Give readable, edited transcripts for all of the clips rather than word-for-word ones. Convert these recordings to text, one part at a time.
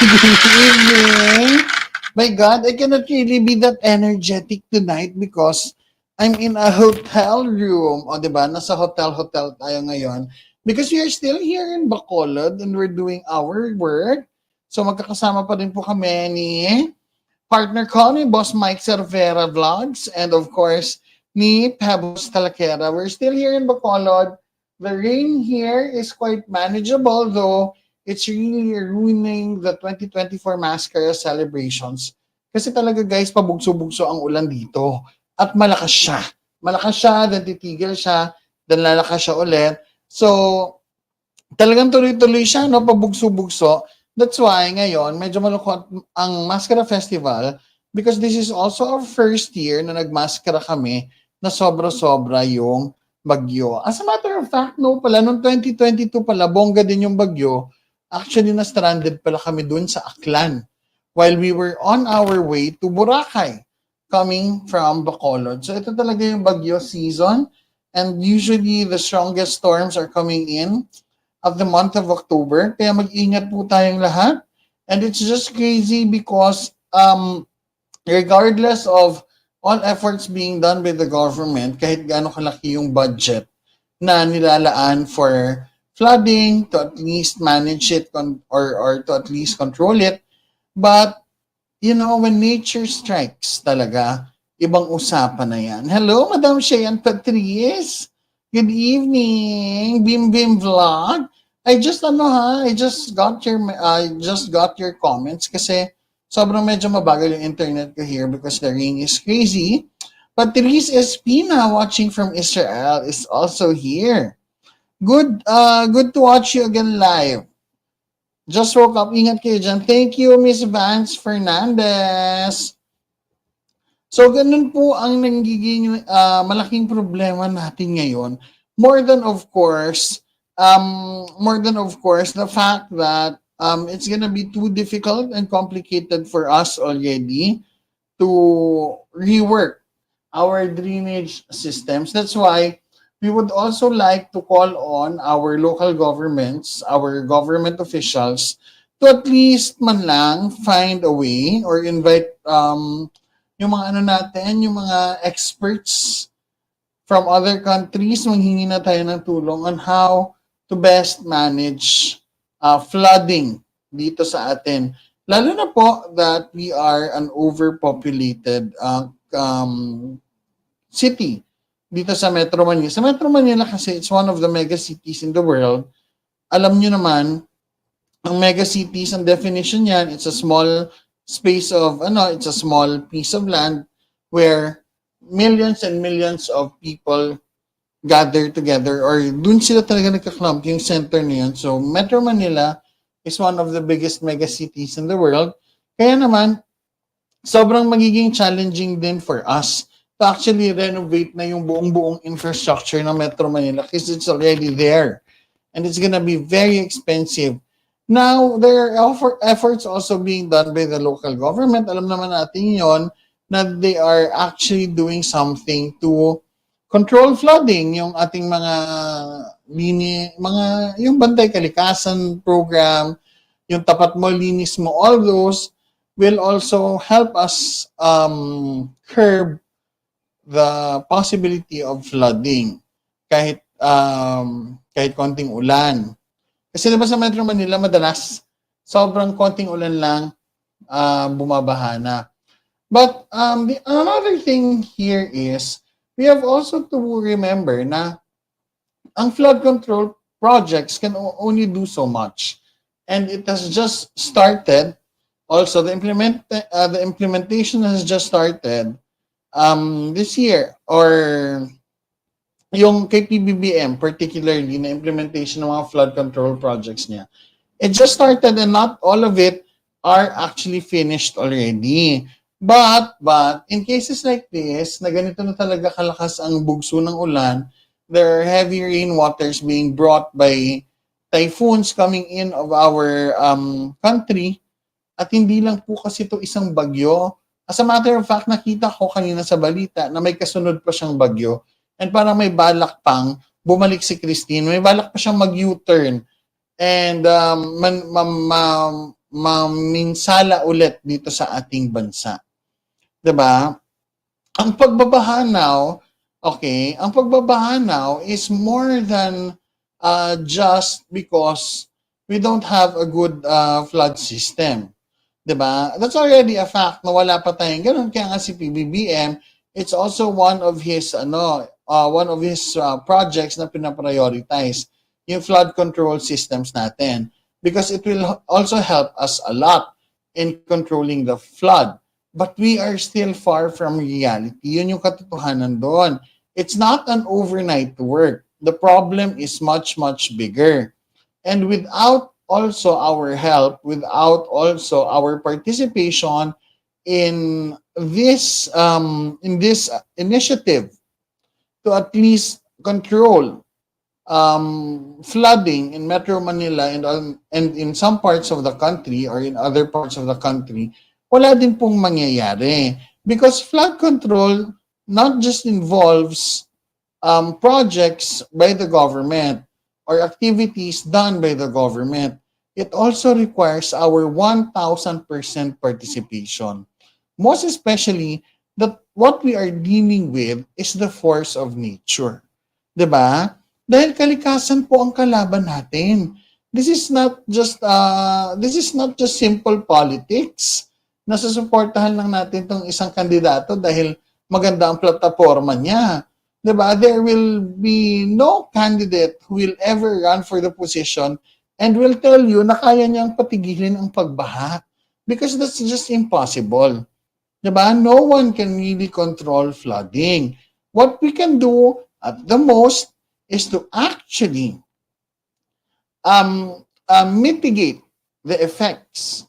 Good evening. My God, I cannot really be that energetic tonight because I'm in a hotel room. O, diba? Nasa hotel tayo ngayon. Because we are still here in Bacolod and we're doing our work. So, magkakasama pa rin po kami ni partner ko, ni Boss Mike Cervera Vlogs, and of course, ni Pebbles Talaquera. We're still here in Bacolod. The rain here is quite manageable, though it's really ruining the 2024 Mascara celebrations. Kasi talaga guys, pabugso-bugso ang ulan dito. At malakas siya. Malakas siya, then titigil siya, then lalakas siya ulit. So, talagang tuloy-tuloy siya, no? Pabugso-bugso. That's why ngayon, medyo malungkot ang Mascara Festival because this is also our first year na nagmaskara kami na sobra-sobra yung bagyo. As a matter of fact, no pala, noong 2022 pala, bongga din yung bagyo. Actually, na-stranded pala kami dun sa Aklan while we were on our way to Boracay coming from Bacolod. So ito talaga yung bagyo season and usually the strongest storms are coming in of the month of October. Kaya mag-ingat po tayong lahat. And it's just crazy because regardless of all efforts being done by the government, kahit gaano kalaki yung budget na nilalaan for flooding, to at least manage it or to at least control it. But, you know, when nature strikes talaga, ibang usapan na yan. Hello, Madam Cheyenne Patrice. Good evening, Bim Bim Vlog. I just got your comments kasi sobrang medyo mabagal yung internet ko here because the rain is crazy. But Therese Espina watching from Israel is also here. Good to watch you again live. Just woke up. Ingat kayo dyan. Thank you, Miss Vance Fernandez. So, ganun po ang nagiging malaking problema natin ngayon. More than of course, the fact that it's gonna be too difficult and complicated for us already to rework our drainage systems. That's why we would also like to call on our local governments, our government officials, to at least man lang find a way or invite yung mga yung mga experts from other countries, manghingi na tayo ng tulong on how to best manage flooding dito sa atin. Lalo na po that we are an overpopulated city dito sa Metro Manila. Sa Metro Manila kasi it's one of the mega cities in the world. Alam nyo naman, ang mega cities, ang definition yan, it's a small space of, it's a small piece of land where millions and millions of people gather together or dun sila talaga nagka-clump, yung center na yun. So Metro Manila is one of the biggest mega cities in the world. Kaya naman, sobrang magiging challenging din for us to actually renovate na yung buong infrastructure ng Metro Manila because it's already there and it's gonna be very expensive. Now, there are efforts also being done by the local government. Alam naman natin yon na they are actually doing something to control flooding, yung ating yung Bantay Kalikasan program, yung Tapat Mo, Linis Mo, all those will also help us curb the possibility of flooding kahit konting ulan. Kasi diba sa Metro Manila, madalas sobrang konting ulan lang bumabaha na. But another thing here is we have also to remember na ang flood control projects can only do so much. And it has just started. Also, the implementation has just started this year, or yung kay PBBM, particularly na implementation ng mga flood control projects niya. It just started and not all of it are actually finished already. But in cases like this, na ganito na talaga kalakas ang bugso ng ulan, there are heavy rainwaters being brought by typhoons coming in of our country. At hindi lang po kasi ito isang bagyo. As a matter of fact, nakita ko kanina sa balita na may kasunod pa siyang bagyo. And parang may balak pang bumalik si Christine. May balak pa siyang mag-U-turn. And maminsala ulit dito sa ating bansa. 'Di ba? Ang pagbabaha now, okay, ang pagbabaha now is more than just because we don't have a good flood system. 'Di ba? That's already a fact na wala pa tayong ganun. Kaya nga si PBBM, it's also one of his projects na pinaprioritize yung flood control systems natin because it will also help us a lot in controlling the flood. But we are still far from reality. Yun yung katotohanan doon. It's not an overnight work. The problem is much, much bigger. And without also our help, without also our participation in this initiative to at least control flooding in Metro Manila and in some parts of the country or in other parts of the country, wala din pong mangyayari. Because flood control not just involves projects by the government or activities done by the government. It also requires our 1,000% participation. Most especially that what we are dealing with is the force of nature. 'Di ba? Dahil kalikasan po ang kalaban natin. This is not just simple politics. Nasusuportahan lang natin tong isang kandidato dahil maganda ang plataforma niya. 'Di ba? There will be no candidate who will ever run for the position and will tell you na kaya niyang patigilin ang pagbaha because that's just impossible. 'Di ba? No one can really control flooding. What we can do at the most is to actually mitigate the effects,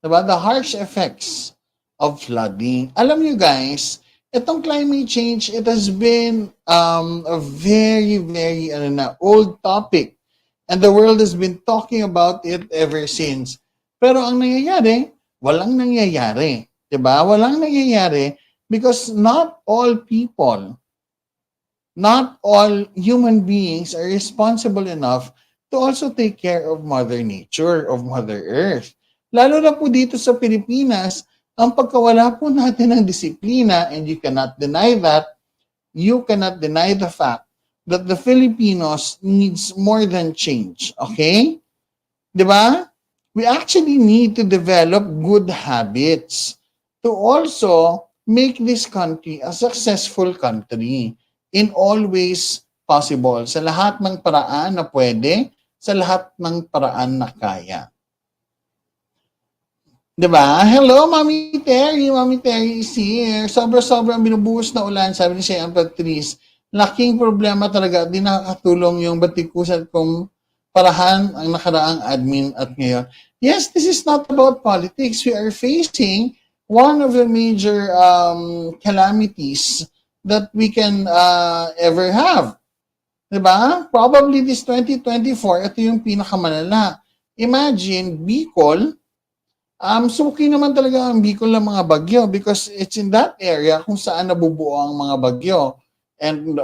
'di ba? The harsh effects of flooding. Alam niyo guys, itong climate change, it has been a very, very old topic. And the world has been talking about it ever since. Pero ang nangyayari, walang nangyayari. 'Di ba? Walang nangyayari because not all people, not all human beings are responsible enough to also take care of Mother Nature, of Mother Earth. Lalo na po dito sa Pilipinas, ang pagkawala po natin ng disiplina, and you cannot deny the fact that the Filipinos needs more than change, okay? 'Di ba? We actually need to develop good habits to also make this country a successful country in all ways possible. Sa lahat ng paraan na pwede, sa lahat ng paraan na kaya. 'Di ba? Hello, Mami Terry. Mami Terry is here. Sobra-sobrang binubuhos na ulan, sabi ni Siya Patrice. Laking problema talaga. Di nakakatulong yung batikusan kong parahan ang nakaraang admin at ngayon. Yes, this is not about politics. We are facing one of the major calamities that we can ever have. 'Di ba? Probably this 2024, ito yung pinakamalala. Imagine, Bicol, suki naman talaga ang Bicol ng mga bagyo because it's in that area kung saan nabubuo ang mga bagyo. And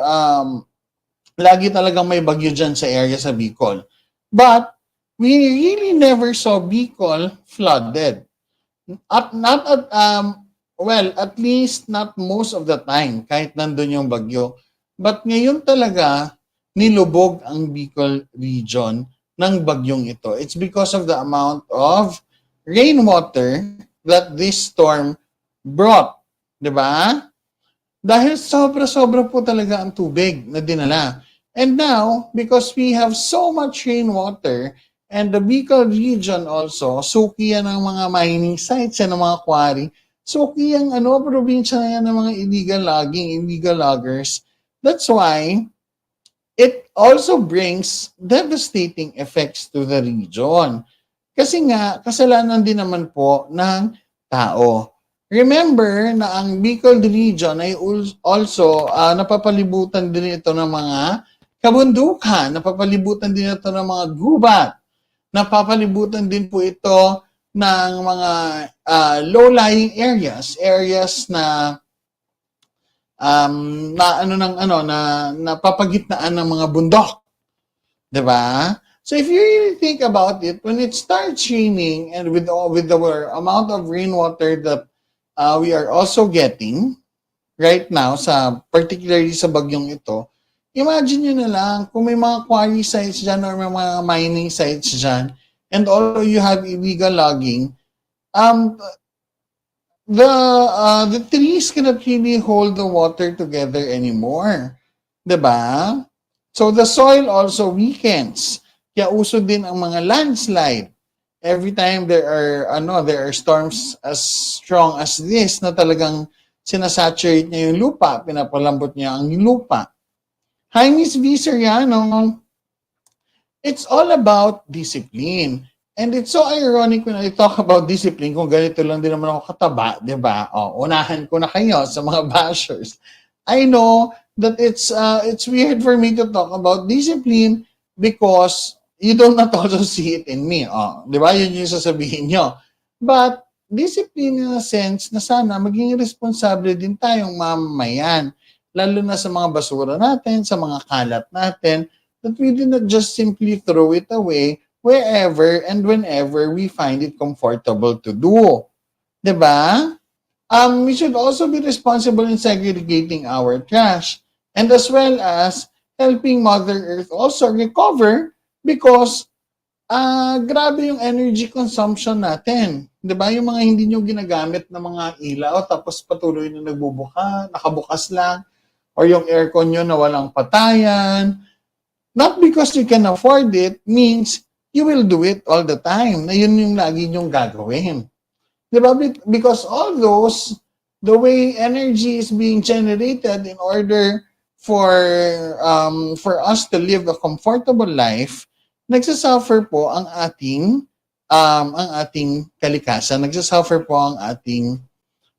lagi talagang may bagyo dyan sa area sa Bicol. But we really never saw Bicol flooded. At least not most of the time kahit nandun yung bagyo. But ngayon talaga nilubog ang Bicol region ng bagyong ito. It's because of the amount of rainwater that this storm brought. 'Di ba? Dahil sobra-sobra po talaga ang tubig na dinala. And now, because we have so much rainwater, and the Bicol region also, suki yan ng mga mining sites, yan ng mga quarry, suki yung probinsya na yan ng mga illegal logging, illegal loggers. That's why it also brings devastating effects to the region. Kasi nga, kasalanan din naman po ng tao. Remember na ang Bicol region ay also napapalibutan din ito ng mga kabundukan, napapalibutan din ito ng mga gubat, napapalibutan din po ito ng mga low-lying areas na napapagitnaan ng mga bundok. 'Di ba? So if you really think about it, when it starts raining and with the amount of rainwater that we are also getting right now, particularly sa bagyong ito, imagine nyo na lang kung may mga quarry sites dyan or may mga mining sites dyan, and also you have illegal logging, um, the trees cannot really hold the water together anymore. 'Di ba? So the soil also weakens. Kaya uso din ang mga landslide. Every time there are storms as strong as this na talagang sinasaturate niya yung lupa, pinapalambot niya ang lupa. Hi, Miss V. Soriano. It's all about discipline. And it's so ironic when I talk about discipline kung ganito lang din naman ako kataba, di ba? O, unahan ko na kayo sa mga bashers. I know that it's weird for me to talk about discipline because you do not also see it in me. O, di ba? Yun yung sasabihin nyo. But discipline in a sense na sana maging responsable din tayong mamamayan. Lalo na sa mga basura natin, sa mga kalat natin, that we do not just simply throw it away wherever and whenever we find it comfortable to do. Diba? We should also be responsible in segregating our trash and as well as helping Mother Earth also recover because grabe yung energy consumption natin. Diba? Yung mga hindi nyo ginagamit na mga ilaw tapos patuloy na nakabukas lang or yung aircon nyo na walang patayan. Not because you can afford it means you will do it all the time. Na yun yung lagi nyong gagawin. Diba? Because all those, the way energy is being generated in order for us to live a comfortable life, nagsasuffer po ang ating kalikasan. Nagsasuffer po ang ating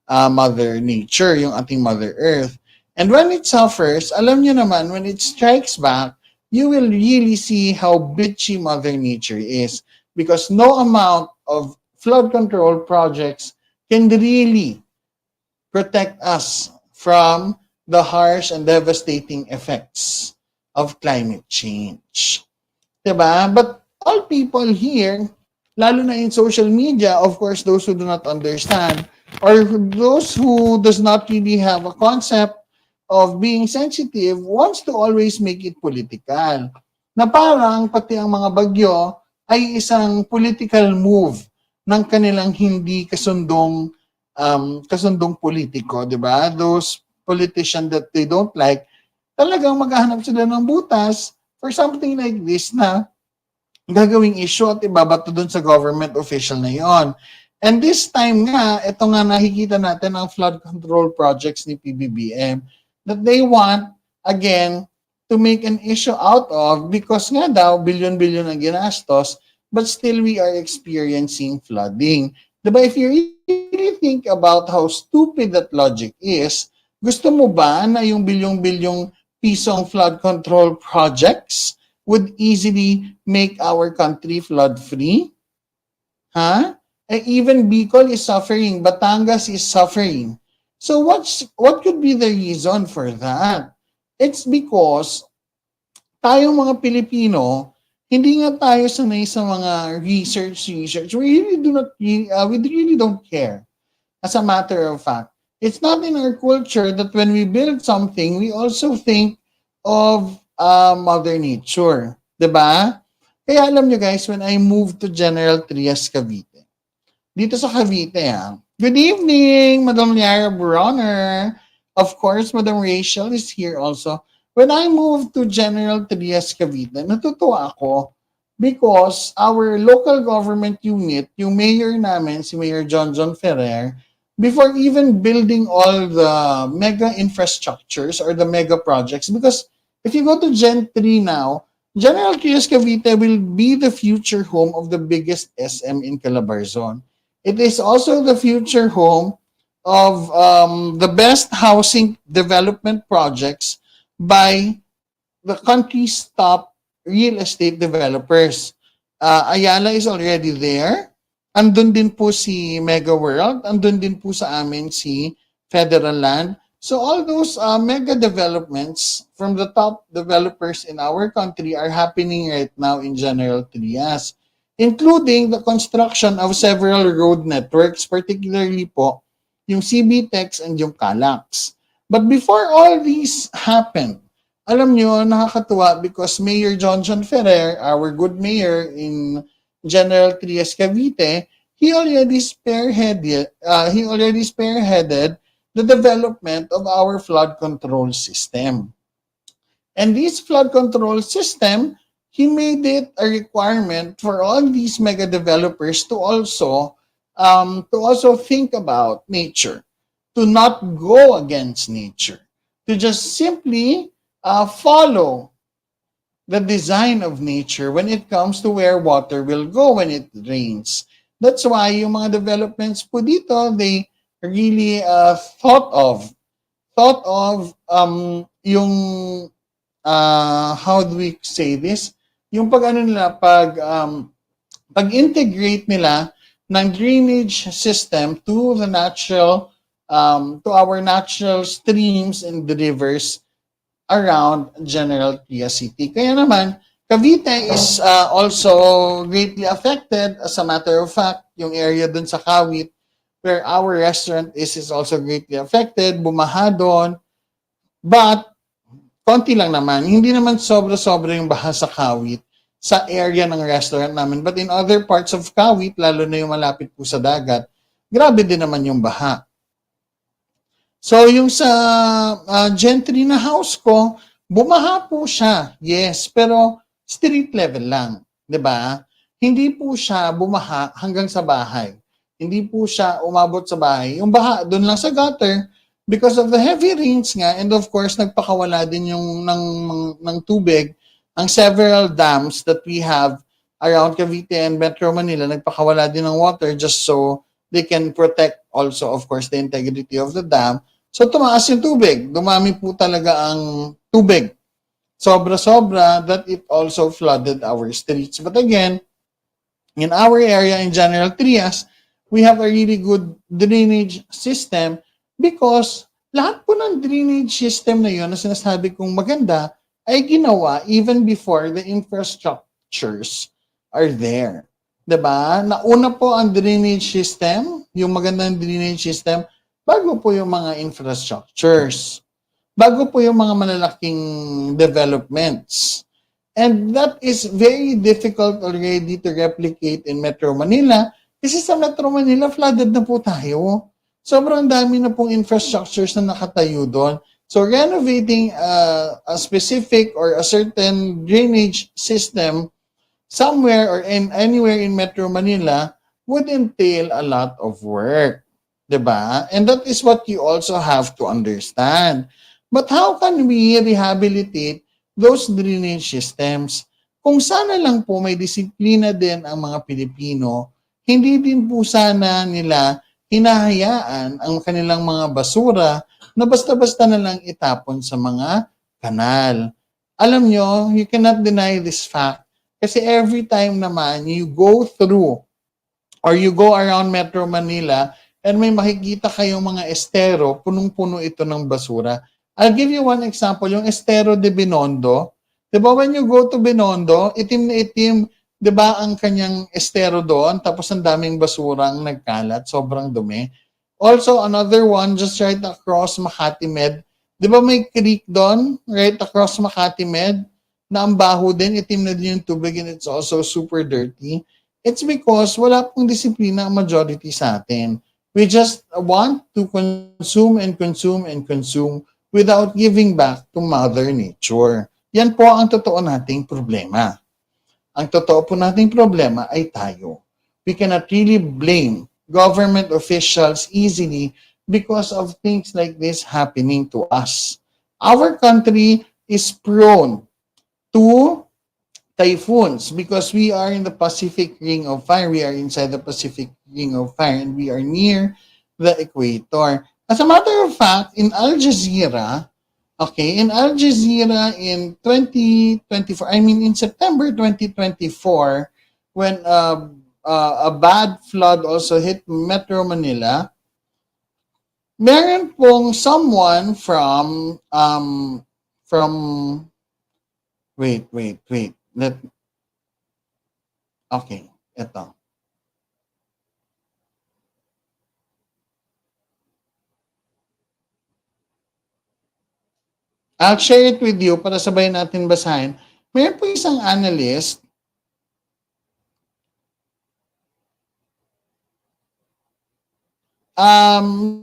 Mother Nature, yung ating Mother Earth. And when it suffers, alam nyo naman, when it strikes back, you will really see how bitchy Mother Nature is because no amount of flood control projects can really protect us from the harsh and devastating effects of climate change. Diba? But all people here, lalo na in social media, of course, those who do not understand or those who does not really have a concept of being sensitive wants to always make it political. Na parang pati ang mga bagyo ay isang political move ng kanilang hindi kasundong politiko, di ba? Those politicians that they don't like, talagang maghahanap sila ng butas for something like this na gagawing issue at ibabato dun sa government official na yon. And this time nga, ito nga nakikita natin ang flood control projects ni PBBM that they want, again, to make an issue out of because nga daw, billion-billion ang ginastos, but still we are experiencing flooding. Diba, if you really think about how stupid that logic is, gusto mo ba na yung bilyong-bilyong pisong flood control projects would easily make our country flood-free? Huh? Even Bicol is suffering, Batangas is suffering. So what could be the reason for that? It's because tayong mga Pilipino, hindi nga tayo sanay sa mga research. We really don't care. As a matter of fact, it's not in our culture that when we build something, we also think of Mother Nature. Diba? Kaya alam nyo guys, when I moved to General Trias, Cavite, dito sa Cavite good evening, Madam Liara Bronner. Of course, Madam Rachel is here also. When I moved to General Trias, Cavite, natutuwa ako because our local government unit, yung mayor namin, si Mayor John Ferrer, before even building all the mega infrastructures or the mega projects, because if you go to Gen 3 now, General Trias, Cavite will be the future home of the biggest SM in Calabarzon. It is also the future home of the best housing development projects by the country's top real estate developers. Ayala is already there. Andun din po si Mega World. Andun din po sa amin si Federal Land. So all those mega developments from the top developers in our country are happening right now in General Trias, including the construction of several road networks, particularly po yung CBTEX and yung CALAX. But before all these happened, alam nyo, nakakatuwa because Mayor John Ferrer, our good mayor in General Trias, Cavite, he already spearheaded the development of our flood control system. And this flood control system, he made it a requirement for all these mega developers to also think about nature, to not go against nature, to just simply follow the design of nature when it comes to where water will go when it rains. That's why yung mga developments po dito, they really thought of yung how do we say this? Yung pag-integrate nila ng drainage system to the natural to our natural streams and the rivers around General Trias City. Kaya naman, Cavite is also greatly affected. As a matter of fact, yung area dun sa CAVITE where our restaurant is also greatly affected. Bumaha doon. But, konti lang naman. Hindi naman sobra-sobra yung baha sa CAVITE sa area ng restaurant namin. But in other parts of CAVITE, lalo na yung malapit po sa dagat, grabe din naman yung baha. So, yung sa gentry na house ko, bumaha po siya. Yes, pero street level lang. 'Di ba? Hindi po siya bumaha hanggang sa bahay. Hindi po siya umabot sa bahay. Yung baha doon lang sa gutter because of the heavy rains nga and of course nagpakawala din yung ng tubig ang several dams that we have around Cavite and Metro Manila. Nagpakawala din ng water just so they can protect also of course the integrity of the dam. So tumaas yung tubig. Dumami po talaga ang tubig. Sobra-sobra that it also flooded our streets. But again, in our area in General Trias, we have a really good drainage system because lahat po ng drainage system na yun na sinasabi kong maganda ay ginawa even before the infrastructures are there. 'Di ba? Nauna po ang drainage system, yung magandang drainage system, bago po yung mga infrastructures. Bago po yung mga malalaking developments. And that is very difficult already to replicate in Metro Manila kasi sa Metro Manila, flooded na po tayo. Sobrang dami na pong infrastructures na nakatayo doon. So renovating a specific or a certain drainage system somewhere or anywhere in Metro Manila would entail a lot of work. 'Di ba? And that is what you also have to understand. But how can we rehabilitate those drainage systems? Kung sana lang po may disiplina din ang mga Pilipino, hindi din po sana nila hinahayaan ang kanilang mga basura na basta-basta na lang itapon sa mga kanal. Alam nyo, you cannot deny this fact kasi every time naman you go through or you go around Metro Manila and may makikita kayong mga estero, punong-puno ito ng basura. I'll give you one example, yung estero de Binondo. Diba when you go to Binondo, itim na itim, diba ang kanyang estero doon, tapos ang daming basurang nagkalat, sobrang dumi. Also, another one, just right across Makati Med. Diba may creek doon, right across Makati Med, na ang baho din, itim na din yung tubig and it's also super dirty. It's because wala pong disiplina ang majority sa atin. We just want to consume and consume and consume without giving back to Mother Nature. Yan po ang totoo nating problema. Ang totoo po nating problema ay tayo. We cannot really blame government officials easily because of things like this happening to us. Our country is prone to typhoons because we are in the Pacific Ring of Fire. We are inside the Pacific Ring of Fire and we are near the equator. As a matter of fact, in Al Jazeera, in 2024, in September 2024, when a bad flood also hit Metro Manila, meron pong someone from, wait. Okay, ito. I'll share it with you para sabay natin basahin. Meron po isang analyst,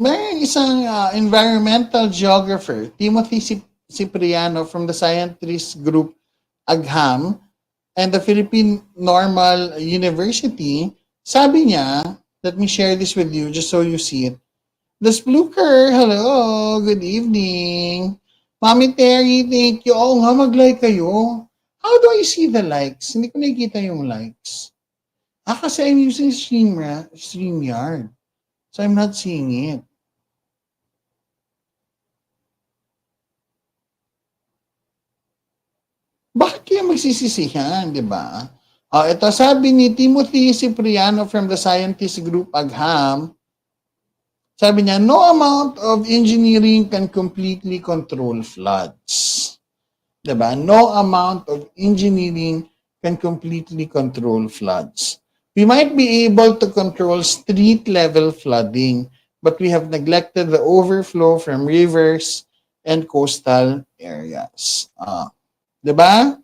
may isang environmental geographer, Timothy Cipriano from the scientist group AGHAM and the Philippine Normal University. Sabi niya, let me share this with you just so you see it. The Spluker, hello, good evening. Mami Terry, thank you. Oo nga, mag-like kayo. How do I see the likes? Hindi ko nakikita yung likes. Kasi I'm using StreamYard. So I'm not seeing it. Bakit kaya magsisisihan, di ba? Ito sabi ni Timothy Cipriano from the scientist group AGHAM, sabi niya, no amount of engineering can completely control floods. Diba? No amount of engineering can completely control floods. We might be able to control street level flooding, but we have neglected the overflow from rivers and coastal areas. Diba?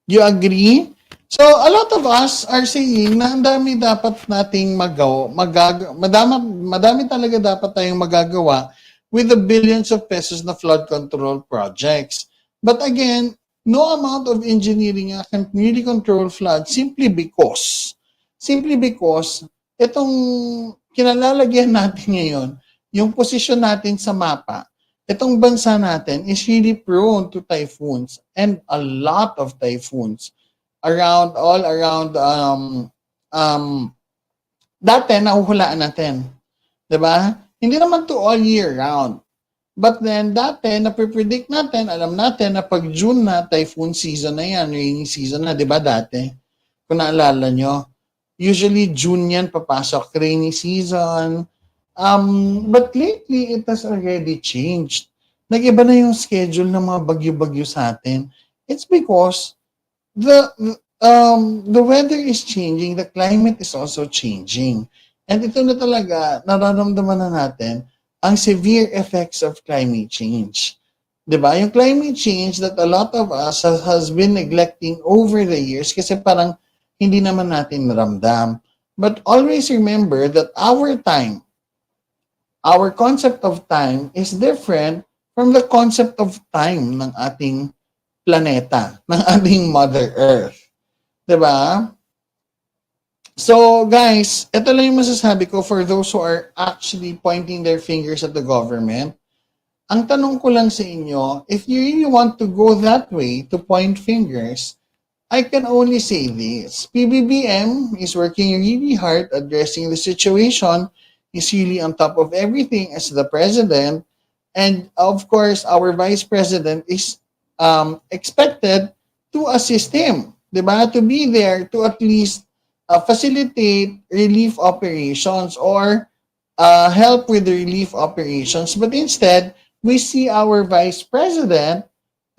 You agree? So, a lot of us are saying na ang dami dapat nating madami talaga dapat tayong magagawa with the billions of pesos na flood control projects. But again, no amount of engineering can really control flood simply because itong kinalalagyan natin ngayon, yung posisyon natin sa mapa, itong bansa natin is really prone to typhoons and a lot of typhoons all around dati nahuhulaan natin, 'di ba? Hindi naman to all year round. But then dati nape-predict natin, alam natin na pag June na typhoon season na 'yan, rainy season na, 'di ba dati? Kung naalala nyo, usually June 'yan papasok, rainy season. But lately it has already changed. Nag-iba na yung schedule ng mga bagyo-bagyo sa atin. It's because the weather is changing, the climate is also changing. And ito na talaga, nararamdaman na natin ang severe effects of climate change. 'Di ba? Yung climate change that a lot of us has been neglecting over the years kasi parang hindi naman natin naramdam. But always remember that our concept of time is different from the concept of time ng ating planeta, ng ating Mother Earth. 'Di ba? So, guys, ito lang yung masasabi ko for those who are actually pointing their fingers at the government. Ang tanong ko lang sa inyo, if you really want to go that way to point fingers, I can only say this. PBBM is working really hard addressing the situation. He's really on top of everything as the president. And of course, our vice president is expected to assist him, diba? To be there to at least facilitate relief operations or help with the relief operations. But instead, we see our vice president,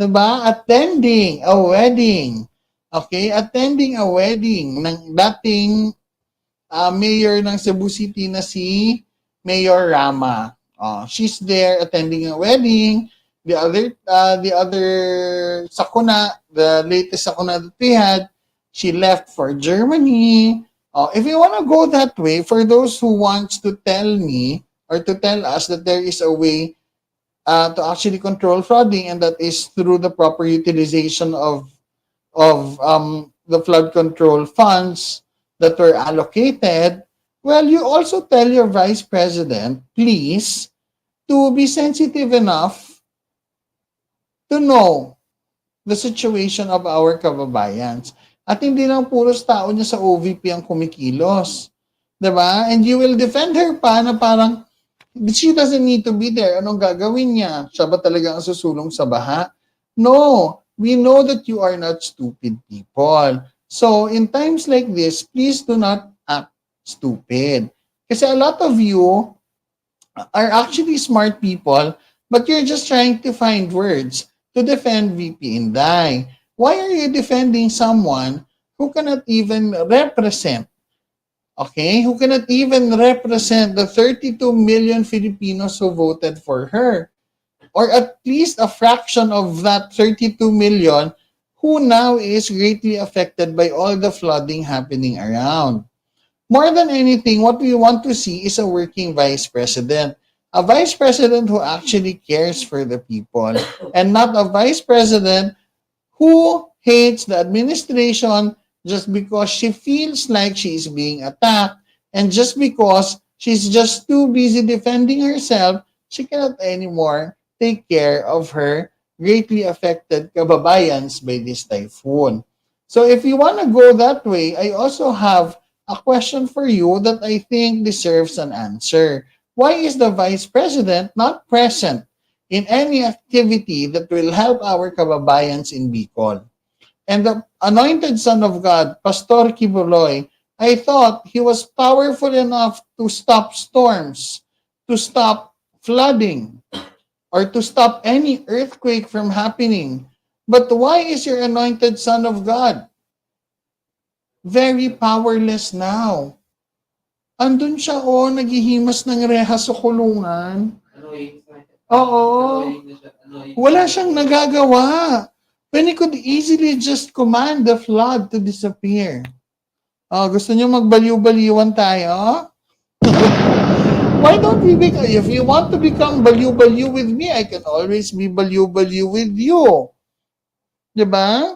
diba, attending a wedding. Okay? Attending a wedding ng dating mayor ng Cebu City na si Mayor Rama. She's there attending a wedding. The other sakuna, the latest sakuna that we had, she left for Germany. If you want to go that way, for those who wants to tell me or to tell us that there is a way to actually control flooding, and that is through the proper utilization of the flood control funds that were allocated, well, you also tell your vice president, please, to be sensitive enough to know the situation of our kababayans. At hindi lang puros tao niya sa OVP ang kumikilos. Diba? And you will defend her pa na parang, she doesn't need to be there. Anong gagawin niya? Siya ba talaga ang susulong sa baha? No. We know that you are not stupid people. So, in times like this, please do not act stupid. Kasi a lot of you are actually smart people, but you're just trying to find words to defend VP Inday. Why are you defending someone who cannot even represent, okay, who cannot even represent the 32 million Filipinos who voted for her? Or at least a fraction of that 32 million who now is greatly affected by all the flooding happening around. More than anything, what we want to see is a working vice president. A vice president who actually cares for the people and not a vice president who hates the administration just because she feels like she is being attacked and just because she's just too busy defending herself, she cannot anymore take care of her greatly affected kababayans by this typhoon. So if you want to go that way, I also have a question for you that I think deserves an answer. Why is the vice president not present in any activity that will help our kababayans in Bicol? And the anointed son of God, Pastor Kibuloy, I thought he was powerful enough to stop storms, to stop flooding, or to stop any earthquake from happening. But why is your anointed son of God very powerless now? Andun siya, naghihimas ng rehas sa kulungan. Oo. Wala siyang nagagawa. When he could easily just command the flood to disappear. Gusto niyo magbaliw-baliwan tayo? Why don't we become, if you want to become baliw-baliw with me, I can always be baliw-baliw with you. Diba?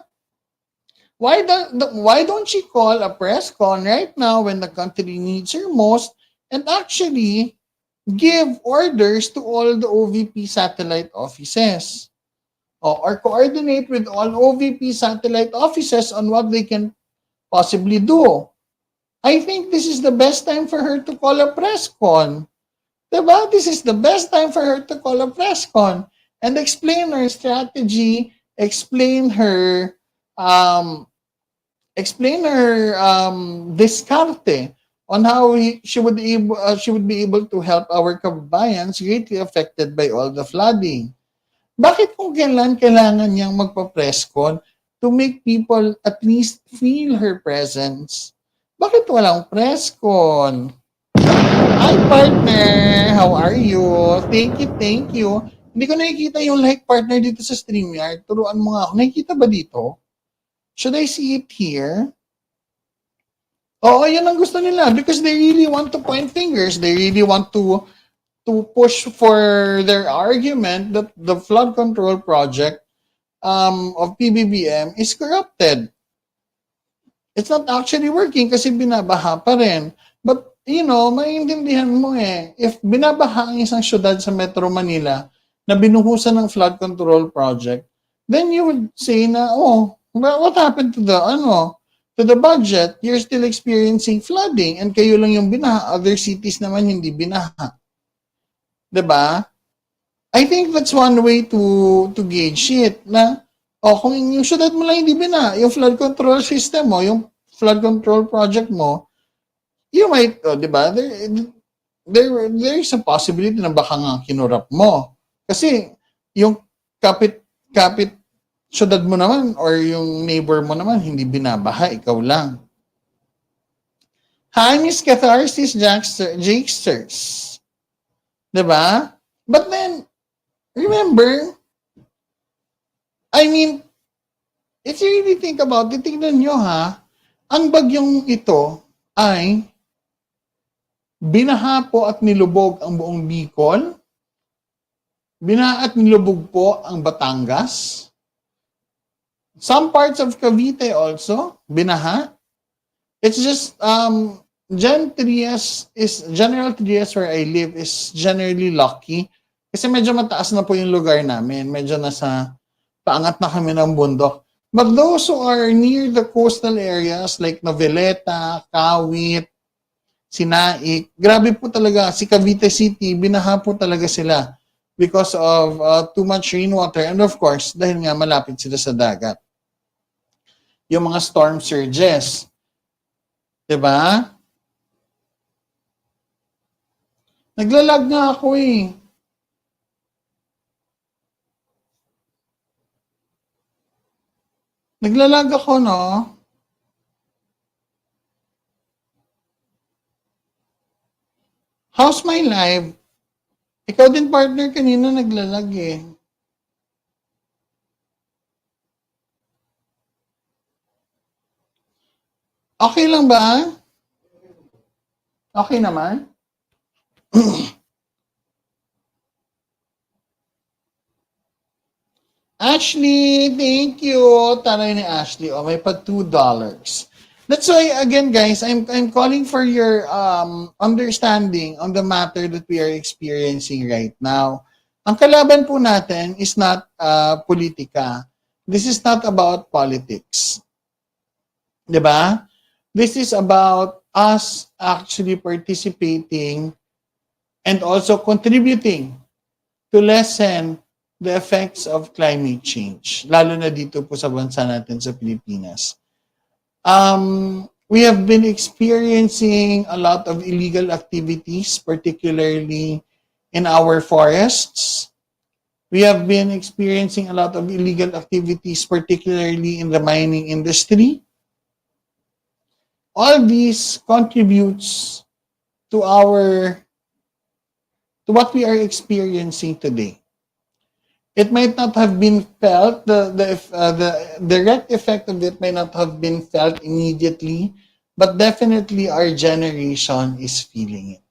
Why don't she call a press con right now when the country needs her most and actually give orders to all the OVP satellite offices? Or coordinate with all OVP satellite offices on what they can possibly do. I think this is the best time for her to call a press con. Diba? This is the best time for her to call a press con and explain her strategy, um, explain her discarte on how she would be able to help our kabayans greatly affected by all the flooding. Bakit kung kailan kailangan niyang magpa-press con to make people at least feel her presence? Bakit walang press con? Hi partner! How are you? Thank you, thank you. Hindi ko nakikita yung like partner dito sa StreamYard. Turuan mo nga ako. Nakikita ba dito? Should I see it here? Oo, yan ang gusto nila because they really want to point fingers. They really want to push for their argument that the flood control project of PBBM is corrupted. It's not actually working kasi binabaha pa rin. But, maintindihan mo if binabaha ang isang syudad sa Metro Manila na binuhusan ng flood control project, then you would say na, what happened to the budget? You're still experiencing flooding and kayo lang yung binaha. Other cities naman hindi binaha. Diba? I think that's one way to gauge it na kung yung syudad mo lang hindi bina, yung flood control system mo, yung flood control project mo, you might, diba, there's a possibility na baka nga kinurap mo. Kasi yung kapit syudad mo naman or yung neighbor mo naman hindi binabaha, ikaw lang. Hi, Miss Catharsis Jakesters. Diba? But then, remember, I mean, if you really think about it, tingnan nyo ang bagyong ito ay binaha po at nilubog ang buong Bicol, binaha at nilubog po ang Batangas, some parts of Cavite also, binaha. It's just, General Trias where I live is generally lucky kasi medyo mataas na po yung lugar namin. Medyo nasa paangat na kami ng bundok. But those who are near the coastal areas like Noveleta, Kawit, Sinaik, grabe po talaga. Si Cavite City, binaha po talaga sila because of too much rainwater and of course, dahil nga malapit sila sa dagat. Yung mga storm surges. Diba? Naglalag nga ako eh. Naglalag ako, no? How's my life? Ikaw din partner kanina naglalag eh. Okay lang ba? Okay naman? Ashley, thank you. Taray ni Ashley. Oh, may pa $2. That's why, again, guys, I'm calling for your understanding on the matter that we are experiencing right now. Ang kalaban po natin is not politika. This is not about politics. Diba? This is about us actually participating and also contributing to lessen the effects of climate change, lalo na dito po sa bansa natin sa Pilipinas. We have been experiencing a lot of illegal activities, particularly in our forests. We have been experiencing a lot of illegal activities, particularly in the mining industry. All these contributes to what we are experiencing today. It might not have been felt, the direct effect of it may not have been felt immediately, but definitely our generation is feeling it.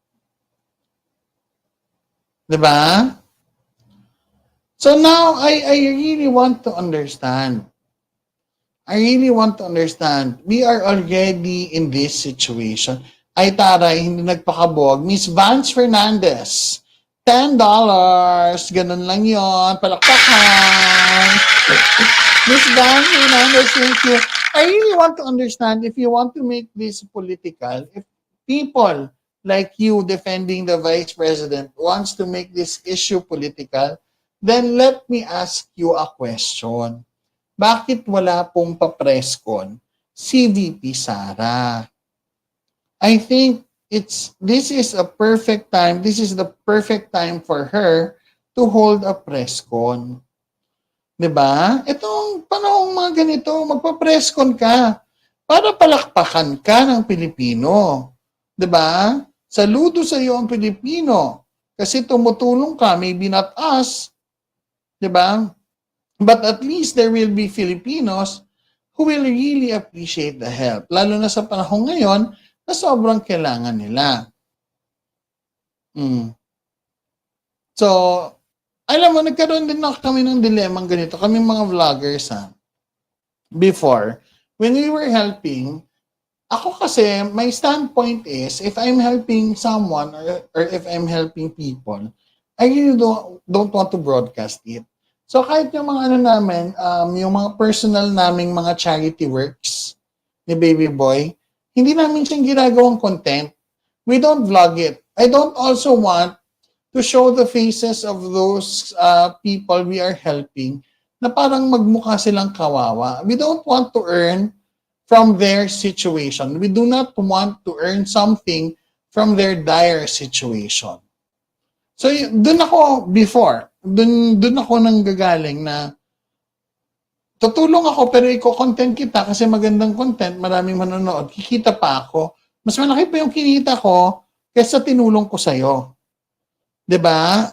Diba? So now, I really want to understand. We are already in this situation. Ay, taray, hindi nagpakabog. Miss Vance Fernandez, $10. Ganun lang yon. Palakpakan. Miss Vance Fernandez, thank you. I really want to understand if you want to make this political, if people like you defending the Vice President wants to make this issue political, then let me ask you a question. Bakit wala pong pa-presscon si VP Sara? I think this is the perfect time for her to hold a presscon. 'Di ba? Itong panahong mga ganito, magpa-presscon ka para palakpakan ka ng Pilipino. 'Di ba? Saludo sa iyo ang Pilipino kasi tumutulong ka, maybe not us. 'Di ba? But at least there will be Filipinos who will really appreciate the help. Lalo na sa panahon ngayon na sobrang kailangan nila. So, alam mo, nagkaroon din na kami ng dilemang ganito. Kami mga vloggers, before, when we were helping, ako kasi, my standpoint is, if I'm helping someone or if I'm helping people, I really don't want to broadcast it. So kahit yung mga namin, yung mga personal naming mga charity works ni Baby Boy, hindi namin siyang ginagawang content. We don't vlog it. I don't also want to show the faces of those people we are helping na parang magmukha silang kawawa. We don't want to earn from their situation. We do not want to earn something from their dire situation. So, dun ako before. Dun ako nang gagaling na tutulong ako pero i-content kita kasi magandang content, maraming manonood, kikita pa ako. Mas malaki pa yung kinita ko kaysa tinulong ko sa'yo. 'Di ba?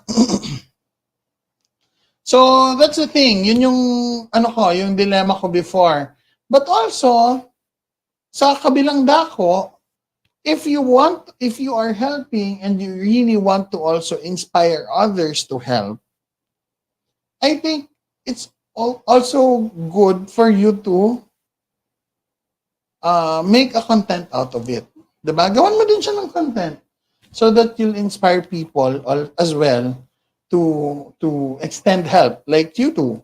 So, that's the thing. Yun yung yung dilemma ko before. But also, sa kabilang dako, if you are helping and you really want to also inspire others to help, I think it's also good for you to make a content out of it. Diba? Gawan mo din siya ng content so that you'll inspire people as well to extend help like you do.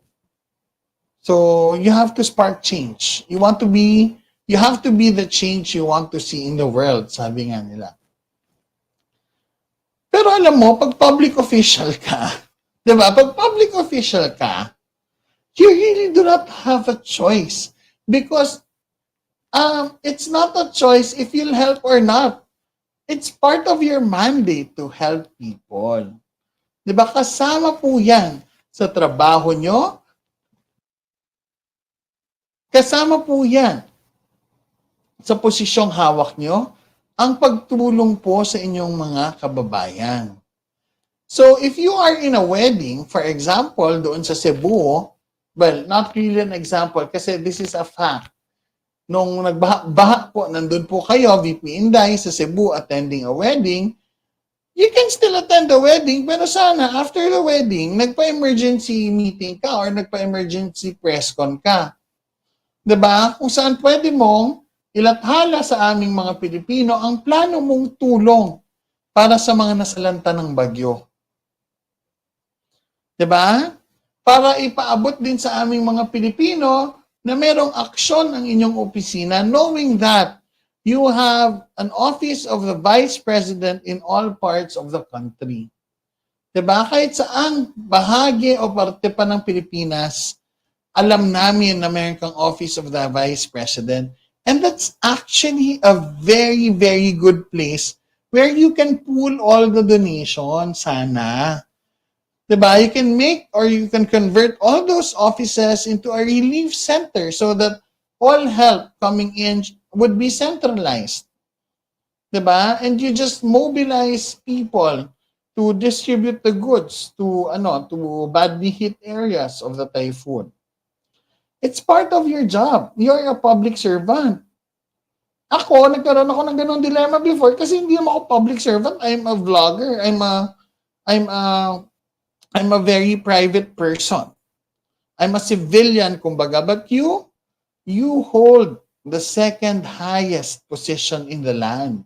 So you have to spark change. You have to be the change you want to see in the world, sabi nga nila. Pero alam mo, pag public official ka, di ba? Pag public official ka, you really do not have a choice because it's not a choice if you'll help or not. It's part of your mandate to help people. Di ba? Kasama po yan sa trabaho nyo. Kasama po yan sa posisyong hawak nyo ang pagtulong po sa inyong mga kababayan. So, if you are in a wedding, for example, doon sa Cebu, well, not really an example kasi this is a fact. Nung nagbaha po, nandun po kayo, VP Inday, sa Cebu attending a wedding, you can still attend the wedding, pero sana after the wedding, nagpa-emergency meeting ka or nagpa-emergency press con ka. Diba? Kung saan pwede mong ilathala sa aming mga Pilipino ang plano mong tulong para sa mga nasalanta ng bagyo. Diba? Para ipaabot din sa aming mga Pilipino na merong aksyon ang inyong opisina knowing that you have an office of the Vice President in all parts of the country. Diba? Kahit saang bahagi o parte pa ng Pilipinas, alam namin na meron kang Office of the Vice President. And that's actually a very, very good place where you can pool all the donations, sana. Diba? You can make or you can convert all those offices into a relief center so that all help coming in would be centralized. Diba? And you just mobilize people to distribute the goods to badly hit areas of the typhoon. It's part of your job. You're a public servant. Ako, nagkaroon ako ng ganong dilemma before kasi hindi naman ako public servant. I'm a vlogger. I'm a very private person. I'm a civilian, kumbaga. But you hold the second highest position in the land.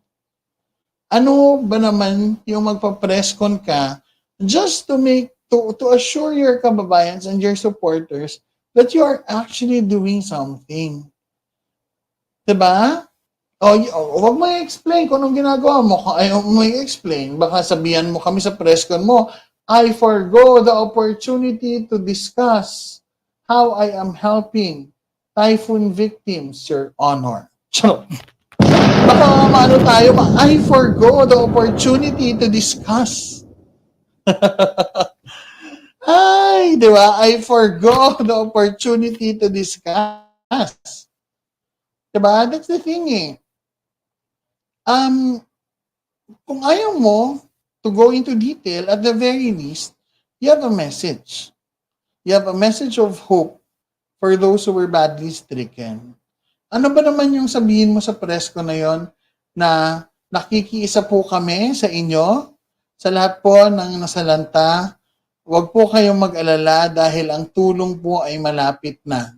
Ano ba naman yung magpa-press con ka just to assure your kababayans and your supporters that you are actually doing something. Diba? Huwag mo i-explain kung anong ginagawa mo. Kung ayaw mo i-explain, baka sabihan mo kami sa press con mo, I forgo the opportunity to discuss how I am helping typhoon victims, Your Honor. Baka maano tayo, I forgo the opportunity to discuss. Ay, di ba? I forgo the opportunity to discuss. Diba? That's the thing eh. Kung ayaw mo to go into detail, at the very least, you have a message. You have a message of hope for those who were badly stricken. Ano ba naman yung sabihin mo sa press ko na yon na nakikiisa po kami sa inyo, sa lahat po ng nasalanta. Huwag po kayong mag-alala dahil ang tulong po ay malapit na.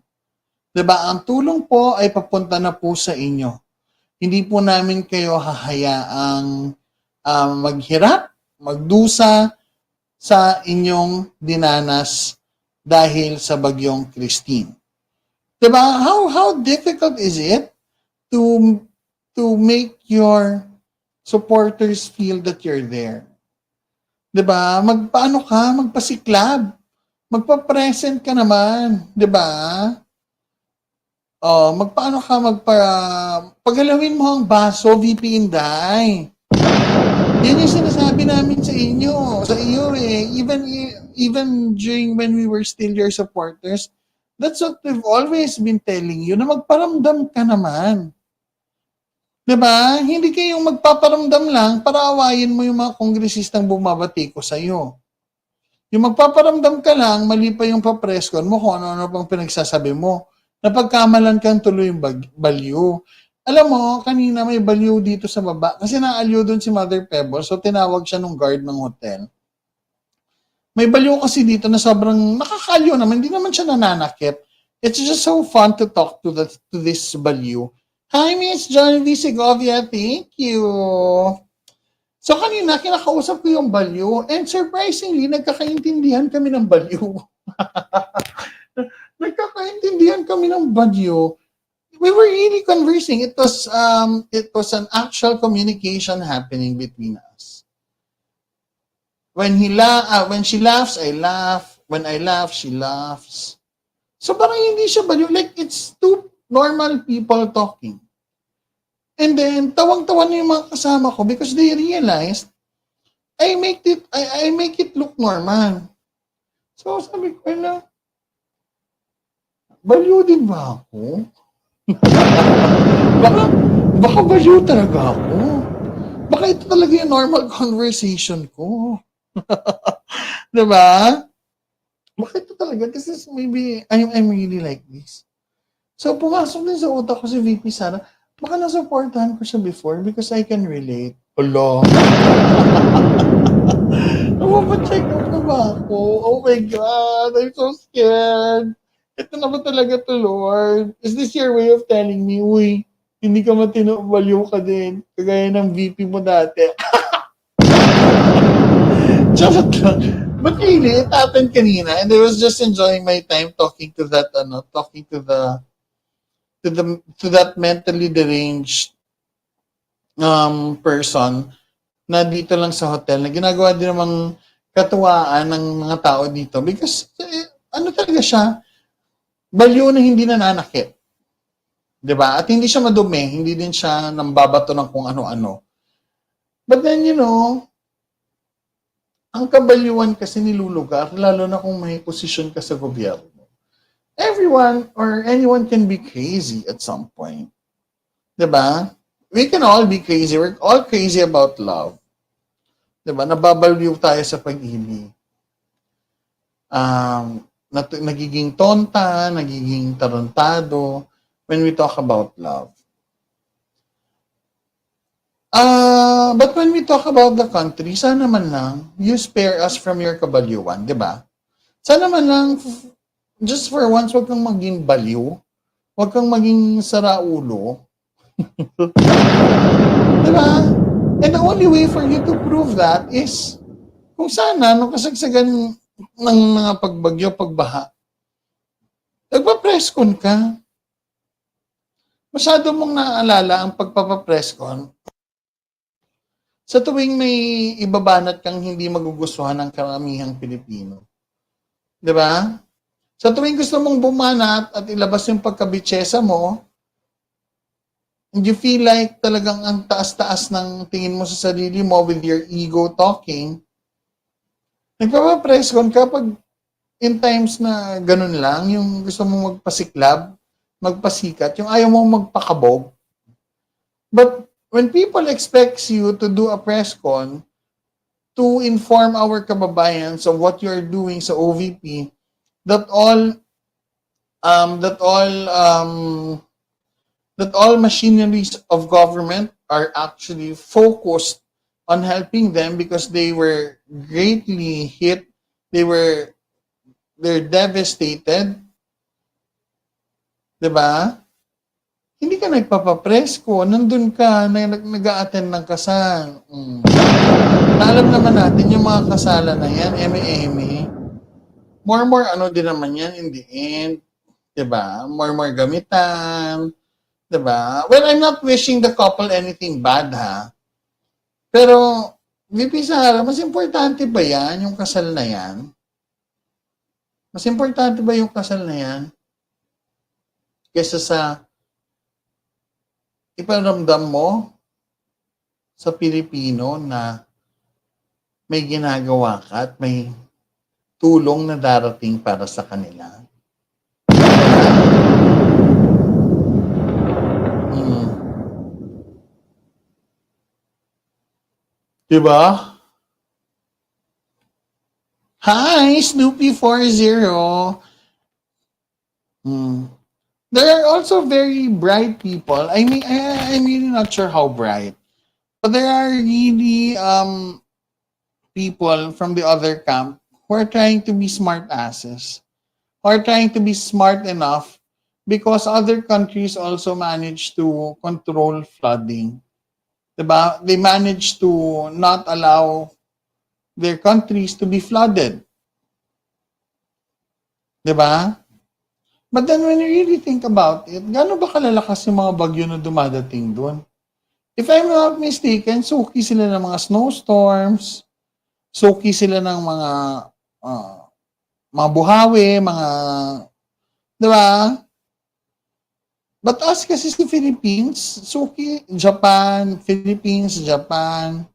Diba? Ang tulong po ay papunta na po sa inyo. Hindi po namin kayo hahayaang maghirap, magdusa sa inyong dinanas dahil sa bagyong Christine. Diba? How difficult is it to make your supporters feel that you're there? Diba? Magpaano ka? Magpasiklab. Magpa-present ka naman. Diba? Magpaano ka? Paghalawin mo ang baso, VP Inday. Yan yung sinasabi namin sa inyo. Sa iyo eh. Even during when we were still your supporters, that's what we've always been telling you, na magparamdam ka naman. Diba? Hindi kayong magpaparamdam lang para awayin mo yung mga kongresistang bumabati ko sa'yo. Yung magpaparamdam ka lang, mali pa yung pa-press con mo kung ano-ano pang pinagsasabi mo. Napagkamalan kang tuloy yung balyo. Alam mo, kanina may balyo dito sa baba kasi naaliw doon si Mother Pebble, so tinawag siya nung guard ng hotel. May balyo kasi dito na sobrang nakakaliw naman, hindi naman siya nananakit. It's just so fun to talk to this balyo. Hi, Miss John V. Segovia. Thank you. So, kanina, kinakausap ko yung balyo and surprisingly, nagkakaintindihan kami ng balyo. Nagkakaintindihan kami ng balyo. We were really conversing. It was an actual communication happening between us. When she laughs, I laugh. When I laugh, she laughs. So, parang hindi siya balyo. Like, it's two normal people talking. And then, tawang-tawa na yung mga kasama ko because they realized I make it look normal. So, sabi ko na, baliw din ba ako? baka, baka baliw talaga ako. Baka ito talaga yung normal conversation ko. Diba? Baka ito talaga, kasi maybe I'm really like this. So, pumasok din sa utak ko si VP Sara, baka nasupportahan ko siya before because I can relate. Hala. Mapacheck up na ba ako? Oh my God, I'm so scared. Ito na ba talaga to, Lord? Is this your way of telling me, uy, hindi ka matino, baliw ka din. Kagaya ng VP mo dati. Charot lang. But really, it happened kanina and I was just enjoying my time talking to that, talking to that mentally deranged person na dito lang sa hotel na ginagawa din namang katuwaan ng mga tao dito because ano talaga siya, baliw na hindi nananakit. 'Di ba? At hindi siya madumi, hindi din siya nambabato ng kung ano-ano. But then, ang kabaliwan kasi nilulugar, lalo na kung may posisyon ka sa gobyerno. Everyone or anyone can be crazy at some point. 'Di ba? We can all be crazy. We're all crazy about love. 'Di ba? Nababaliw tayo sa pag-ibig. Nagiging tonta, nagiging tarantado when we talk about love. But when we talk about the country, sana man lang, you spare us from your kabaliwan, di ba? Sana man lang, just for once, wag kang maging baliw. Wag kang maging saraulo. Di ba? And the only way for you to prove that is, kung sana, nung kasagsagan ng mga pagbagyo, pagbaha, nagpa-presscon ka. Masyado mong naaalala ang pagpapapresscon sa tuwing may ibabanat kang hindi magugustuhan ng karamihang Pilipino. Di ba? Sa tuwing gusto mong bumanat at ilabas yung pagkabitsesa mo, and you feel like talagang ang taas-taas ng tingin mo sa sarili mo with your ego talking, nagpapapresscon ka pag in times na ganun lang, yung gusto mong magpasiklab, magpasikat, yung ayaw mong magpakabog. But when people expects you to do a press con to inform our kababayans of what you're doing sa OVP, that all machineries of government are actually focused on helping them because they were greatly hit, they're devastated, 'di ba? Hindi ka nagpapapresko, nandun ka, nag-a-attend ng kasal. Alam naman natin yung mga kasalan na yan, eme-eme. More ano din naman yan in the end. Diba? More gamitan. Diba? Well, I'm not wishing the couple anything bad, ha? Pero, VP Sara, mas importante ba yan, yung kasal na yan? Mas importante ba yung kasal na yan? Kesa sa iparamdam mo sa Pilipino na may ginagawa ka at may tulong na darating para sa kanila. Diba? Hi, Snoopy40. There are also very bright people. I mean, I'm really not sure how bright. But there are really people from the other camp who are trying to be smart asses. Who are trying to be smart enough because other countries also manage to control flooding. Diba? They manage to not allow their countries to be flooded. Diba? But then when you really think about it, gaano ba kalalakas yung mga bagyo na dumadating doon? If I'm not mistaken, suki sila ng mga snowstorms, suki sila ng mga buhawi, mga, di ba? But us kasi sa Philippines, suki, Japan, Philippines, Japan,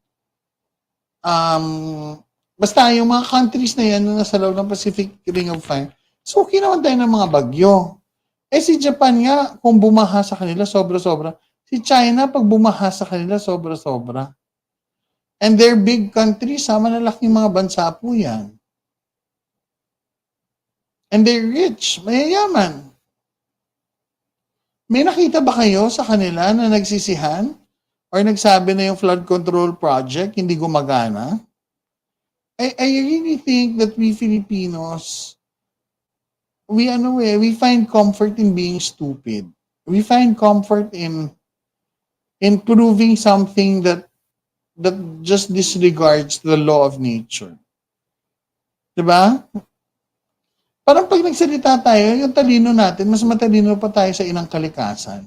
basta yung mga countries na yan na nasa loob ng Pacific Ring of Fire, suki naman tayo ng mga bagyo. Eh si Japan nga, kung bumaha sa kanila, sobra-sobra. Si China, pag bumaha sa kanila, sobra-sobra. And they're big countries, malalaking mga bansa po yan. And they're rich, mayayaman. May nakita ba kayo sa kanila na nagsisihan? Or nagsabi na yung flood control project hindi gumagana? I really think that we Filipinos, we find comfort in being stupid. We find comfort in proving something that just disregards the law of nature. Diba? Parang pag nagsalita tayo, yung talino natin, mas matalino pa tayo sa inang kalikasan.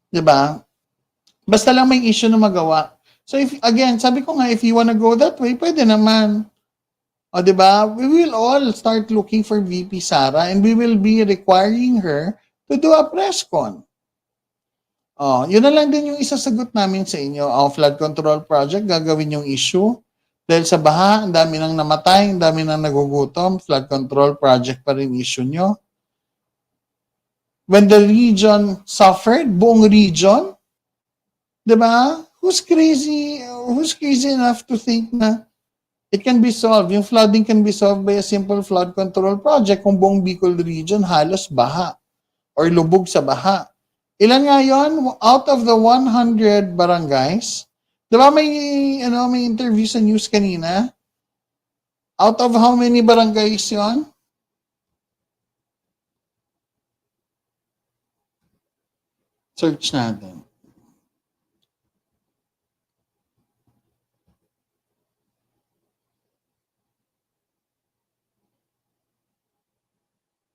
Diba? Basta lang may issue na magawa. So again, sabi ko nga, if you wanna go that way, pwede naman. O diba? We will all start looking for VP Sara and we will be requiring her to do a press con. Yun na lang din yung isasagot namin sa inyo. Flood control project, gagawin yung issue. Dahil sa baha, ang dami nang namatay, ang dami nang nagugutom, flood control project pa rin issue nyo. When the region suffered, buong region, diba? Who's crazy enough to think na it can be solved? Yung flooding can be solved by a simple flood control project kung buong Bicol region halos baha or lubog sa baha. Ilan nga yun? Out of the 100 barangays, diba may interview sa news kanina? Out of how many barangays yon? Search natin.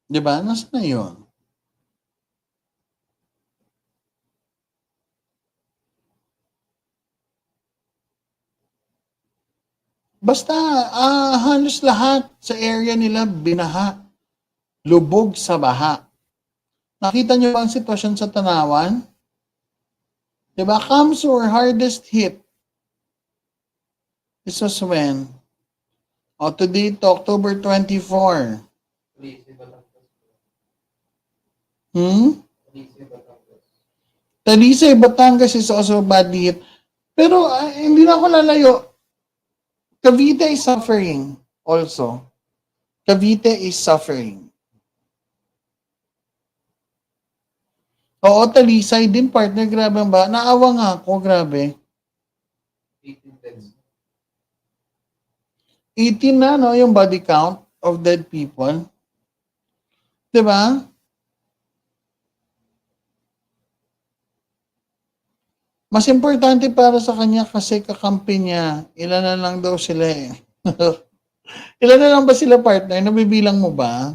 Diba? Nasaan na yun? Basta, halos lahat sa area nila binaha. Lubog sa baha. Nakita nyo ba ang sitwasyon sa Tanawan? Diba? Kamsur or hardest hit. This was when? Today to October 24. Talisay, Batangas is also badly hit. Pero hindi na ako lalayo. Cavite is suffering also. Cavite is suffering. Oo, Talisay din, partner. Grabe ang ba? Naawa nga ako, grabe. 18 na, no, yung body count of dead people. Diba? Mas importante para sa kanya kasi kakampi niya. Ilan na lang daw sila eh. Ilan na lang ba sila, partner? Nabibilang mo ba?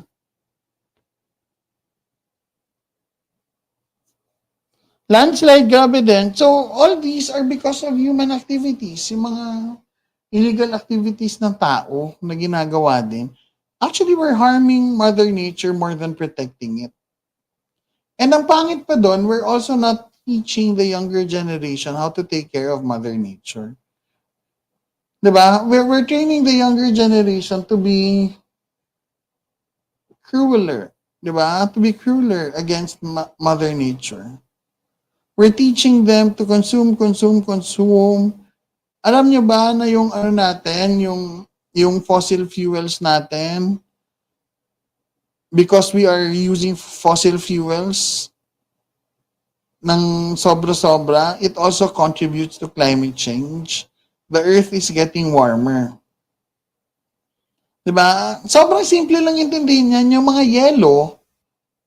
Landslide, grabe din. So, all these are because of human activities. Yung mga illegal activities ng tao na ginagawa din. Actually, we're harming Mother Nature more than protecting it. And ang pangit pa doon, we're also not teaching the younger generation how to take care of Mother Nature. Diba? We're training the younger generation to be crueler. Diba? To be crueler against Mother Nature. We're teaching them to consume. Alam nyo ba na yung natin, yung fossil fuels natin, because we are using fossil fuels ng sobra-sobra, it also contributes to climate change. The earth is getting warmer. Diba? Sobrang simple lang intindihin yan. Yung mga yellow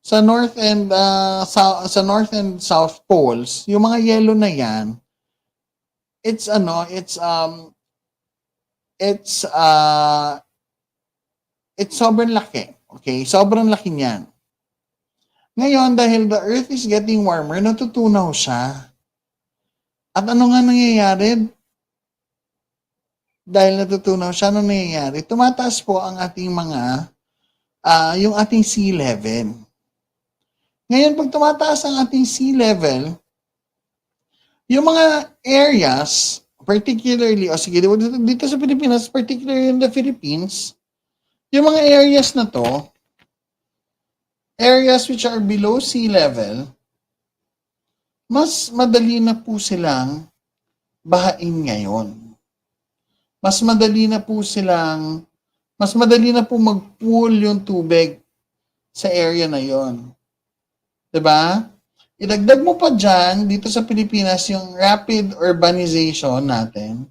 sa north and south poles, yung mga yellow na yan, it's sobrang laki. Okay? Sobrang laki niyan. Ngayon, dahil the earth is getting warmer, natutunaw siya. At ano nga nangyayari? Dahil natutunaw siya, ano nangyayari? Tumataas po ang ating yung ating sea level. Ngayon, pag tumataas ang ating sea level, yung mga areas, particularly, o sige, dito sa Pilipinas, particularly in the Philippines, yung mga areas na to, areas which are below sea level, mas madali na po silang bahain ngayon. Mas madali na po mag-pool yung tubig sa area na yon. Diba? Idagdag mo pa dyan, dito sa Pilipinas, yung rapid urbanization natin,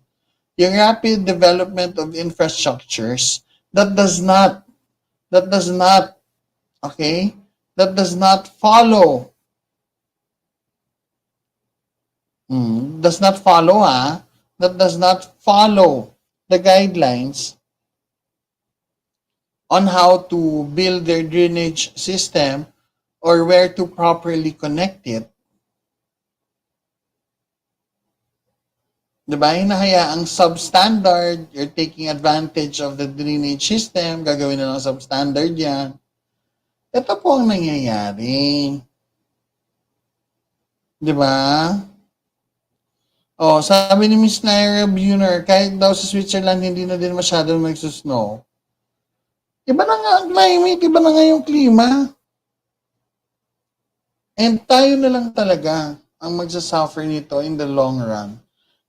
yung rapid development of infrastructures that does not, okay, that does not follow, that does not follow the guidelines on how to build their drainage system or where to properly connect it. Diba? Hinahayaang substandard, you're taking advantage of the drainage system, gagawin na lang substandard yan. Ito po ang nangyayari. Diba? Oh, sabi ni Miss Naira Buhner, kahit daw sa Switzerland, hindi na din masyadong nagsusnow. Iba na nga ang climate, iba na nga yung klima. And tayo na lang talaga ang magsasuffer nito in the long run.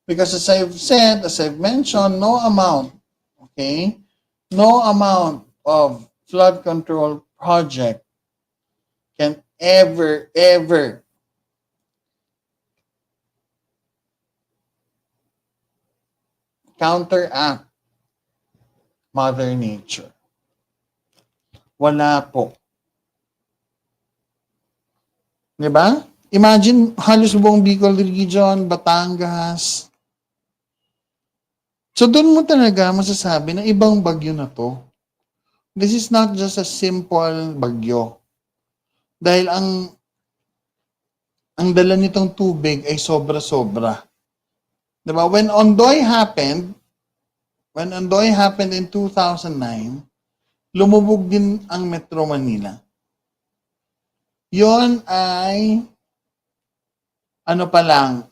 Because as I've said, as I've mentioned, no amount of flood control project can ever counteract Mother Nature. Wala po. Diba? Imagine, halos buong Bicol region, Batangas. So, doon mo talaga masasabi na ibang bagyo na to. This is not just a simple bagyo. Dahil ang dala nitong tubig ay sobra-sobra. Diba? When Ondoy happened in 2009, lumubog din ang Metro Manila. Yon ay ano pa lang,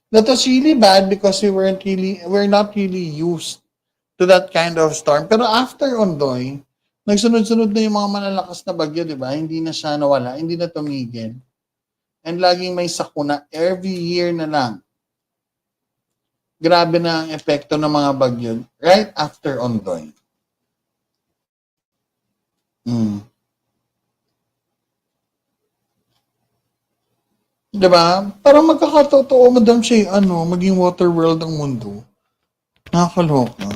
that was really bad because we're not really used to that kind of storm. Pero after Ondoy, nagsunod-sunod na yung mga malalakas na bagyo, di ba? Hindi na siya nawala, hindi na tumigil. And laging may sakuna, every year na lang. Grabe na ang epekto ng mga bagyo right after Ondoy. Diba? Parang magkakatotoo, Madam Shay, maging water world ang mundo. Nakakaloka.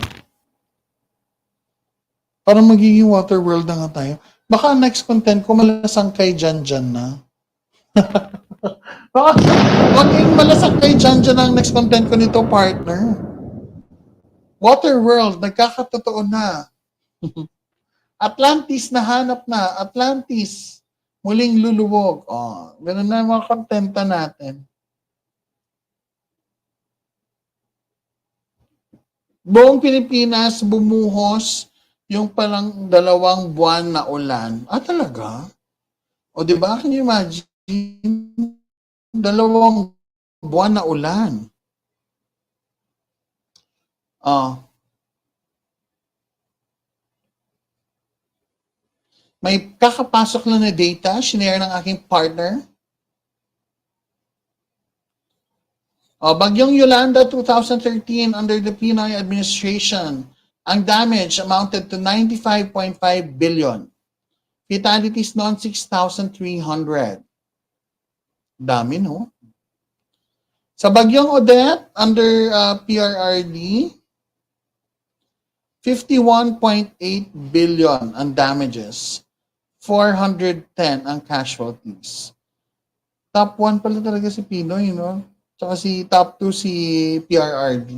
Parang magiging water world na nga tayo. Baka next content ko, malasang kay Jan na. Baka, maging malasang kay Jan ang next content ko nito, partner. Water world, nagkakatotoo na. Atlantis, nahanap na. Atlantis. Muling luluwog. Oh, ganun na mga kontenta natin. Buong Pilipinas bumuhos yung palang 2 buwan na ulan. Ah, talaga? O diba? Can you imagine? 2 buwan na ulan. May kakapasok lang na data, shinare ng aking partner. Bagyong Yolanda 2013 under the Pinoy administration, ang damage amounted to 95.5 billion. Fatalities noon 6,300. Dami, no? Sa Bagyong Odette under PRRD, 51.8 billion ang damages. 410 ang casualties. Top 1 pala talaga si Pinoy, no? Tsaka si top 2 si PRRD.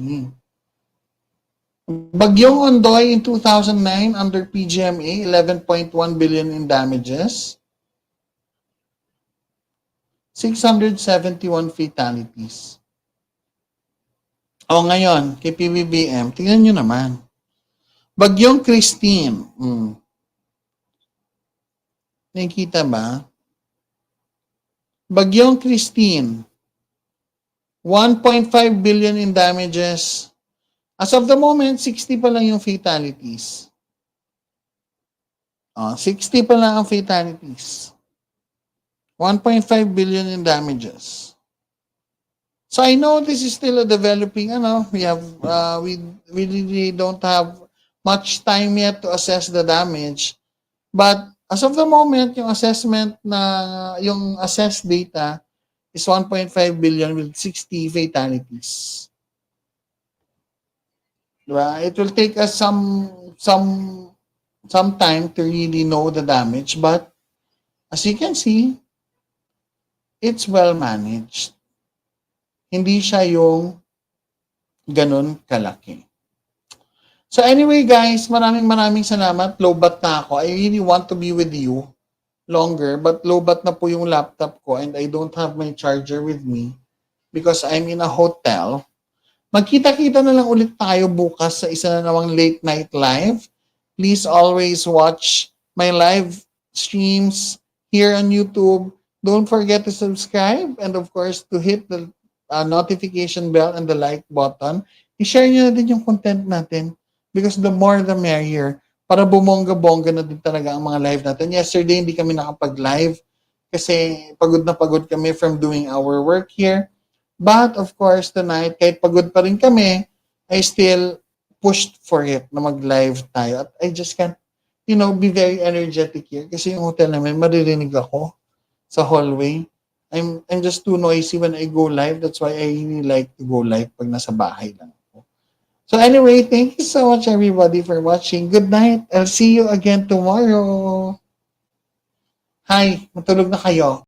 Bagyong Ondoy in 2009 under PGMA, 11.1 billion in damages. 671 fatalities. Ngayon, kay PBBM, tingnan nyo naman. Bagyong Christine. Nakikita ba? Bagyong Christine, 1.5 billion in damages. As of the moment, 60 pa lang yung fatalities. 60 pa lang ang fatalities. 1.5 billion in damages. So I know this is still a developing, we really don't have much time yet to assess the damage. But as of the moment, yung assessed data is 1.5 billion with 60 fatalities. Diba? It will take us some time to really know the damage, but as you can see, it's well managed. Hindi siya yung ganun kalaki. So anyway guys, maraming salamat. Lowbat na ako. I really want to be with you longer, but lowbat na po yung laptop ko and I don't have my charger with me because I'm in a hotel. Magkita-kita na lang ulit tayo bukas sa isa na namang late night live. Please always watch my live streams here on YouTube. Don't forget to subscribe and of course to hit the notification bell and the like button. I-share nyo na din yung content natin because the more the merrier para bumongga-bongga na din talaga ang mga live natin. Yesterday, hindi kami nakapag-live kasi pagod na pagod kami from doing our work here. But of course, tonight, kahit pagod pa rin kami, I still pushed for it na mag-live tayo. At I just can't, be very energetic here kasi yung hotel namin, maririnig ako sa hallway. I'm just too noisy when I go live. That's why I really like to go live pag nasa bahay lang ako. So anyway, thank you so much everybody for watching. Good night. I'll see you again tomorrow. Hi, matulog na kayo.